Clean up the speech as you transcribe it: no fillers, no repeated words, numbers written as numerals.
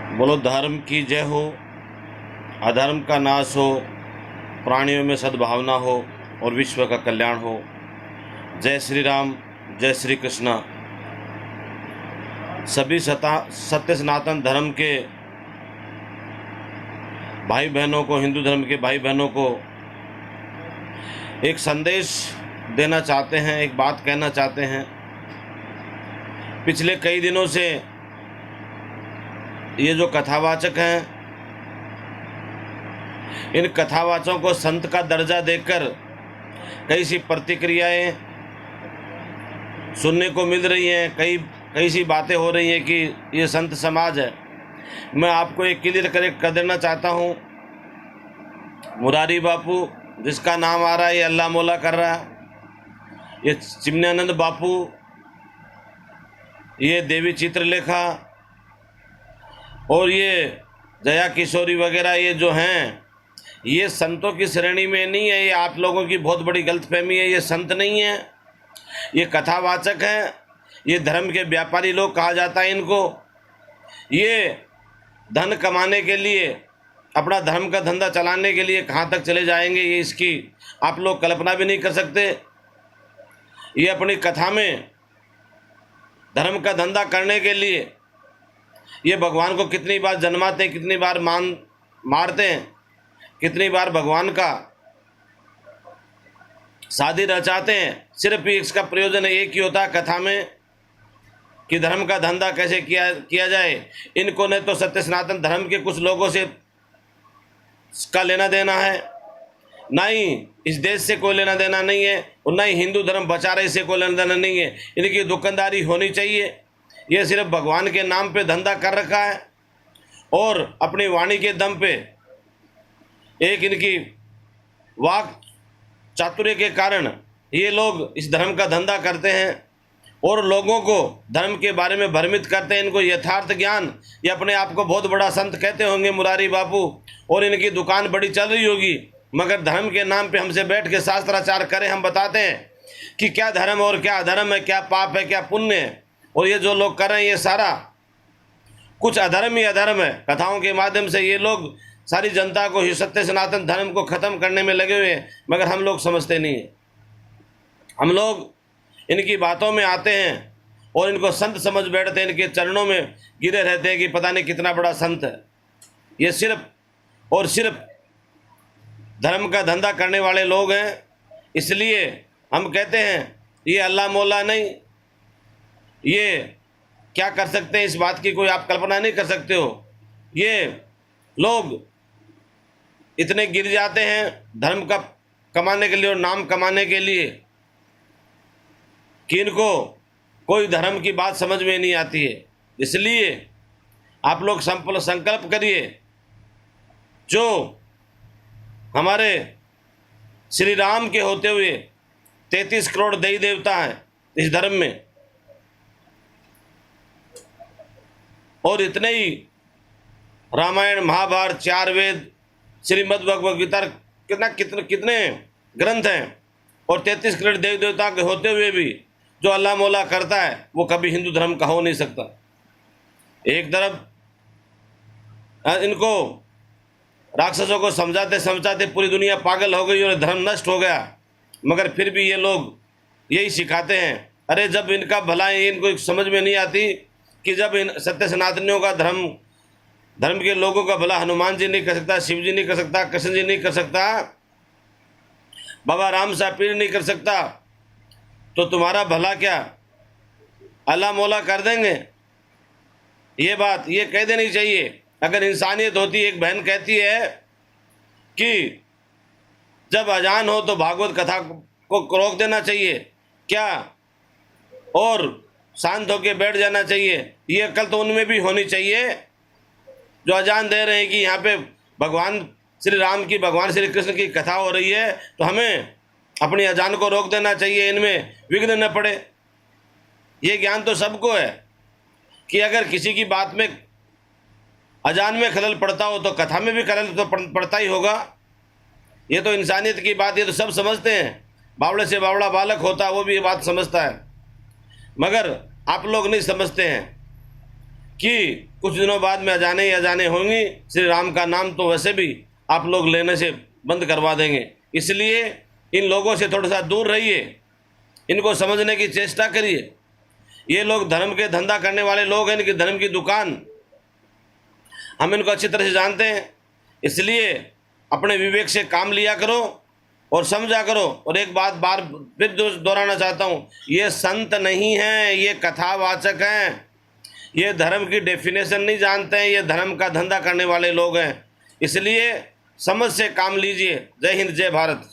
बोलो धर्म की जय हो, अधर्म का नाश हो, प्राणियों में सद्भावना हो और विश्व का कल्याण हो। जय श्री राम, जय श्री कृष्णा। सभी सत्य सनातन धर्म के भाई बहनों को, हिंदू धर्म के भाई बहनों को एक संदेश देना चाहते हैं, एक बात कहना चाहते हैं। पिछले कई दिनों से ये जो कथावाचक हैं, इन कथावाचकों को संत का दर्जा देकर कई सी प्रतिक्रियाएं सुनने को मिल रही हैं, कई सी बातें हो रही हैं कि ये संत समाज है। मैं आपको एक क्लियर कर देना चाहता हूँ, मुरारी बापू जिसका नाम आ रहा है ये अल्लाह मौला कर रहा है, ये चिमनानंद बापू, ये देवी चित्रलेखा और ये जया किशोरी वगैरह ये जो हैं, ये संतों की श्रेणी में नहीं है। ये आप लोगों की बहुत बड़ी गलतफहमी है। ये संत नहीं है, ये कथावाचक हैं, ये धर्म के व्यापारी लोग कहा जाता है इनको। ये धन कमाने के लिए, अपना धर्म का धंधा चलाने के लिए कहाँ तक चले जाएंगे, ये इसकी आप लोग कल्पना भी नहीं कर सकते। ये अपनी कथा में धर्म का धंधा करने के लिए ये भगवान को कितनी बार जन्माते हैं, कितनी बार मारते हैं, कितनी बार भगवान का शादी रचाते हैं। सिर्फ इसका प्रयोजन एक ही होता है कथा में कि धर्म का धंधा कैसे किया जाए। इनको न तो सत्य सनातन धर्म के कुछ लोगों से का लेना देना है, ना ही इस देश से कोई लेना देना नहीं है, और ना ही हिंदू धर्म बचा रहे से कोई लेना देना नहीं है। इनकी दुकानदारी होनी चाहिए। ये सिर्फ भगवान के नाम पे धंधा कर रखा है और अपनी वाणी के दम पे, एक इनकी वाक चातुर्य के कारण ये लोग इस धर्म का धंधा करते हैं और लोगों को धर्म के बारे में भ्रमित करते हैं। इनको यथार्थ ज्ञान, ये अपने आप को बहुत बड़ा संत कहते होंगे मुरारी बापू, और इनकी दुकान बड़ी चल रही होगी, मगर धर्म के नाम पे हमसे बैठ के शास्त्राचार करें। हम बताते हैं कि क्या धर्म और क्या अधर्म है, क्या पाप है, क्या पुण्य है। और ये जो लोग कर रहे हैं ये सारा कुछ अधर्म ही अधर्म है। कथाओं के माध्यम से ये लोग सारी जनता को, सत्य सनातन धर्म को ख़त्म करने में लगे हुए हैं, मगर हम लोग समझते नहीं हैं। हम लोग इनकी बातों में आते हैं और इनको संत समझ बैठते हैं, इनके चरणों में गिरे रहते हैं कि पता नहीं कितना बड़ा संत है। ये सिर्फ और सिर्फ धर्म का धंधा करने वाले लोग हैं। इसलिए हम कहते हैं ये अल्लाह मौला नहीं, ये क्या कर सकते हैं इस बात की कोई आप कल्पना नहीं कर सकते हो। ये लोग इतने गिर जाते हैं धर्म का कमाने के लिए और नाम कमाने के लिए कि इनको कोई धर्म की बात समझ में नहीं आती है। इसलिए आप लोग संकल्प करिए, जो हमारे श्री राम के होते हुए 33 करोड़ देवी देवता हैं इस धर्म में, और इतने ही रामायण महाभारत 4 वेद श्रीमद् भगवद गीता कितने ग्रंथ हैं, और 33 करोड़ देवी देवता के होते हुए भी जो अल्लाह मौला करता है वो कभी हिंदू धर्म का हो नहीं सकता। एक तरफ इनको राक्षसों को समझाते समझाते पूरी दुनिया पागल हो गई और धर्म नष्ट हो गया, मगर फिर भी ये लोग यही सिखाते हैं। अरे जब इनका भला इनको समझ में नहीं आती कि जब इन सत्य सनातनियों का धर्म के लोगों का भला हनुमान जी नहीं कर सकता, शिव जी नहीं कर सकता, कृष्ण जी नहीं कर सकता, बाबा राम साहब पीर नहीं कर सकता, तो तुम्हारा भला क्या अल्लाह मौला कर देंगे। ये बात ये कह देनी चाहिए। अगर इंसानियत होती, एक बहन कहती है कि जब अजान हो तो भागवत कथा को रोक देना चाहिए क्या, और शांत होकर बैठ जाना चाहिए। ये अकल तो उनमें भी होनी चाहिए जो अजान दे रहे हैं कि यहाँ पे भगवान श्री राम की, भगवान श्री कृष्ण की कथा हो रही है, तो हमें अपनी अजान को रोक देना चाहिए, इनमें विघ्न न पड़े। ये ज्ञान तो सबको है कि अगर किसी की बात में अजान में खलल पड़ता हो तो कथा में भी खलल तो पड़ता ही होगा। ये तो इंसानियत की बात, ये तो सब समझते हैं। बावड़े से बावड़ा बालक होता वो भी ये बात समझता है, मगर आप लोग नहीं समझते हैं। कि कुछ दिनों बाद में अजाने ही अजाने होंगी, श्री राम का नाम तो वैसे भी आप लोग लेने से बंद करवा देंगे। इसलिए इन लोगों से थोड़ा सा दूर रहिए, इनको समझने की चेष्टा करिए। ये लोग धर्म के धंधा करने वाले लोग हैं, इनकी धर्म की दुकान, हम इनको अच्छी तरह से जानते हैं। इसलिए अपने विवेक से काम लिया करो और समझा करो। और एक बात बार फिर दोहराना चाहता हूँ, ये संत नहीं हैं, ये कथावाचक हैं, ये धर्म की डेफिनेशन नहीं जानते हैं, ये धर्म का धंधा करने वाले लोग हैं। इसलिए समझ से काम लीजिए। जय हिंद, जय भारत।